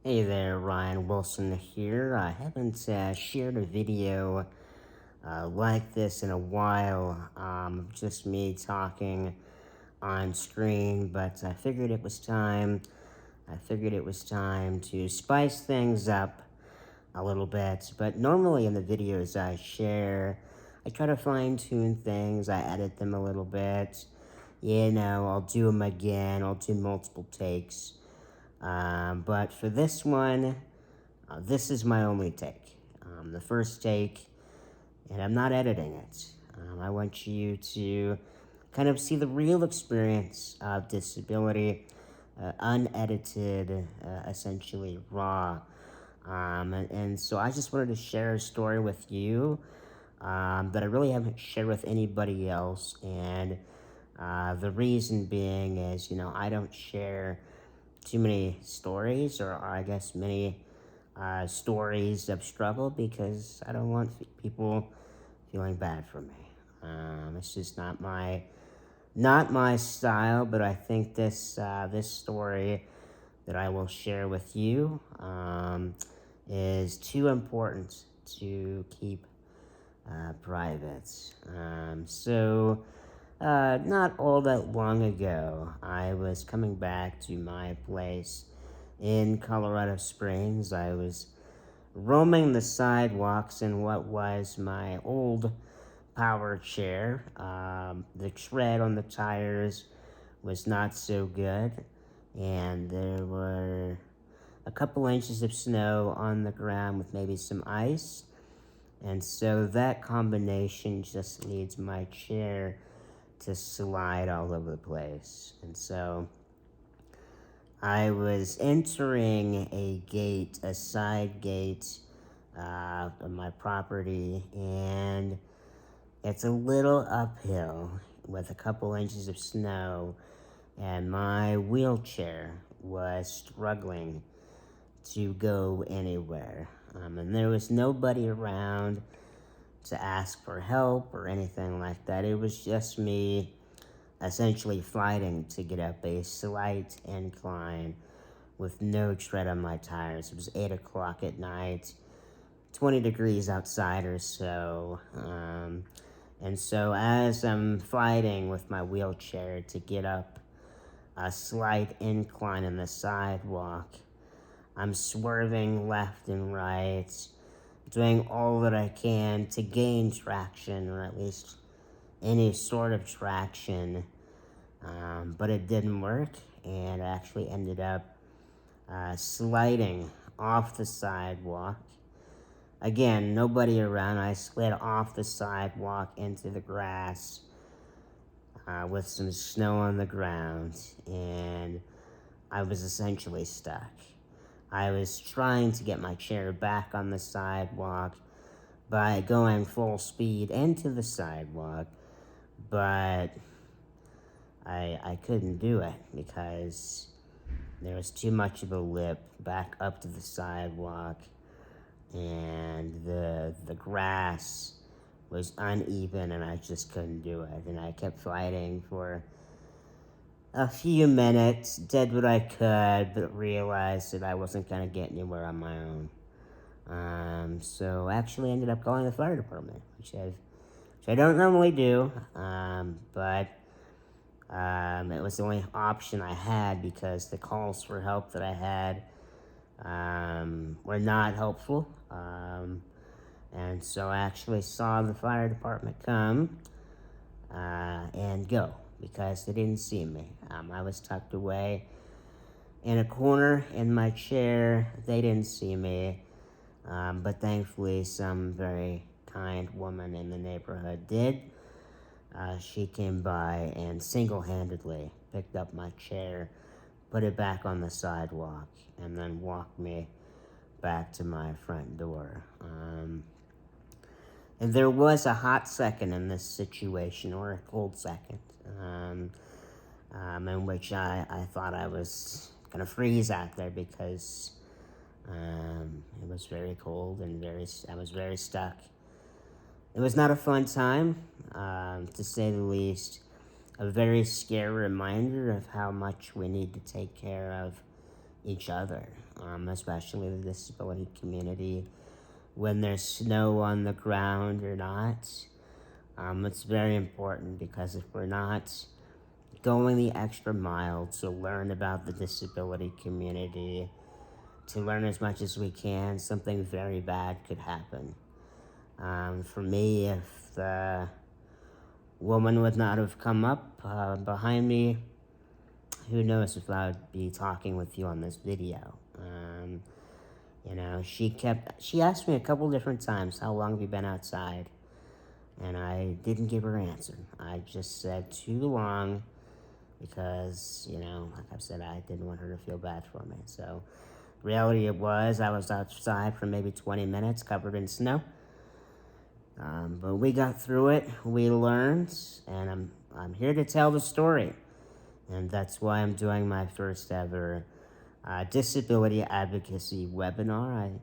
Hey there, Ryan Wilson here. I haven't shared a video like this in a while. Just me talking on screen, but I figured it was time. I figured it was time to spice things up a little bit. But normally in the videos I share, I try to fine tune things. I edit them a little bit. I'll do them again. I'll do multiple takes. But for this one, this is my only take. The first take, and I'm not editing it. I want you to kind of see the real experience of disability, unedited, essentially raw. And so I just wanted to share a story with you that I really haven't shared with anybody else. And the reason being is, I don't share too many stories, or I guess many stories of struggle, because I don't want people feeling bad for me. It's just not my style. But I think this story that I will share with you is too important to keep private. Not all that long ago, I was coming back to my place in Colorado Springs. I was roaming the sidewalks in what was my old power chair. The tread on the tires was not so good, and there were a couple inches of snow on the ground with maybe some ice. And so that combination just leads my chair to slide all over the place. And so I was entering a side gate of my property, and it's a little uphill with a couple inches of snow, and my wheelchair was struggling to go anywhere. And there was nobody around to ask for help or anything like that. It was just me essentially fighting to get up a slight incline with no tread on my tires. It was 8 o'clock at night, 20 degrees outside or so. And so as I'm fighting with my wheelchair to get up a slight incline in the sidewalk, I'm swerving left and right, doing all that I can to gain traction, or at least any sort of traction. But it didn't work, and I actually ended up sliding off the sidewalk. Again, nobody around. I slid off the sidewalk into the grass with some snow on the ground, and I was essentially stuck. I was trying to get my chair back on the sidewalk by going full speed into the sidewalk, but I couldn't do it because there was too much of a lip back up to the sidewalk, and the grass was uneven, and I just couldn't do it. And I kept fighting for a few minutes, did what I could, but realized that I wasn't going to get anywhere on my own. So actually ended up calling the fire department, which I don't normally do, but it was the only option I had, because the calls for help that I had were not helpful. And so I actually saw the fire department come and go, because they didn't see me. I was tucked away in a corner in my chair. They didn't see me, but thankfully some very kind woman in the neighborhood did. She came by and single-handedly picked up my chair, put it back on the sidewalk, and then walked me back to my front door. And there was a hot second in this situation, or a cold second, in which I thought I was going to freeze out there, because it was very cold and I was very stuck. It was not a fun time, to say the least. A very scary reminder of how much we need to take care of each other, especially the disability community, when there's snow on the ground or not. It's very important because if we're not going the extra mile to learn about the disability community, to learn as much as we can, something very bad could happen. For me, if the woman would not have come up behind me, who knows if I would be talking with you on this video. You know, she asked me a couple different times, how long have you been outside? And I didn't give her an answer. I just said too long because, you know, like I said, I didn't want her to feel bad for me. So, reality it was, I was outside for maybe 20 minutes covered in snow. But we got through it, we learned, and I'm here to tell the story. And that's why I'm doing my first ever disability advocacy webinar.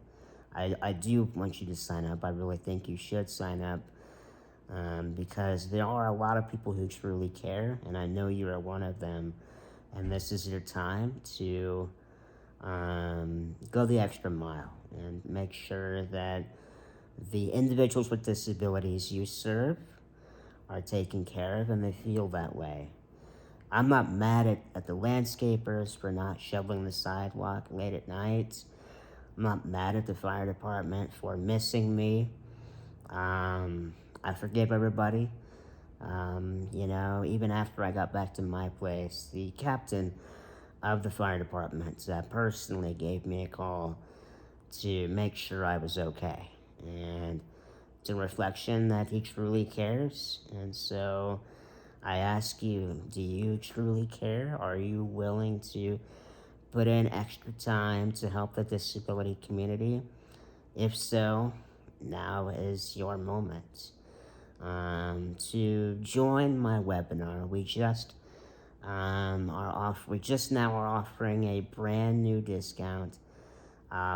I do want you to sign up. I really think you should sign up because there are a lot of people who truly care, and I know you are one of them. And this is your time to go the extra mile and make sure that the individuals with disabilities you serve are taken care of and they feel that way. I'm not mad at the landscapers for not shoveling the sidewalk late at night. I'm not mad at the fire department for missing me. I forgive everybody. You know, even after I got back to my place, the captain of the fire department personally gave me a call to make sure I was okay. And it's a reflection that he truly cares. And so I ask you, do you truly care? Are you willing to put in extra time to help the disability community? If so, now is your moment to join my webinar. We just now are offering a brand new discount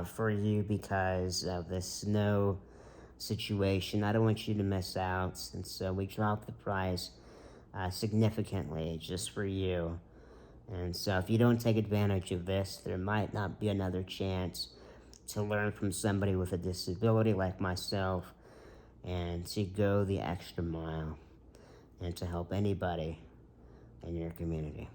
for you because of the snow situation. I don't want you to miss out, and so we dropped the price significantly just for you. And so if you don't take advantage of this, there might not be another chance to learn from somebody with a disability like myself and to go the extra mile and to help anybody in your community.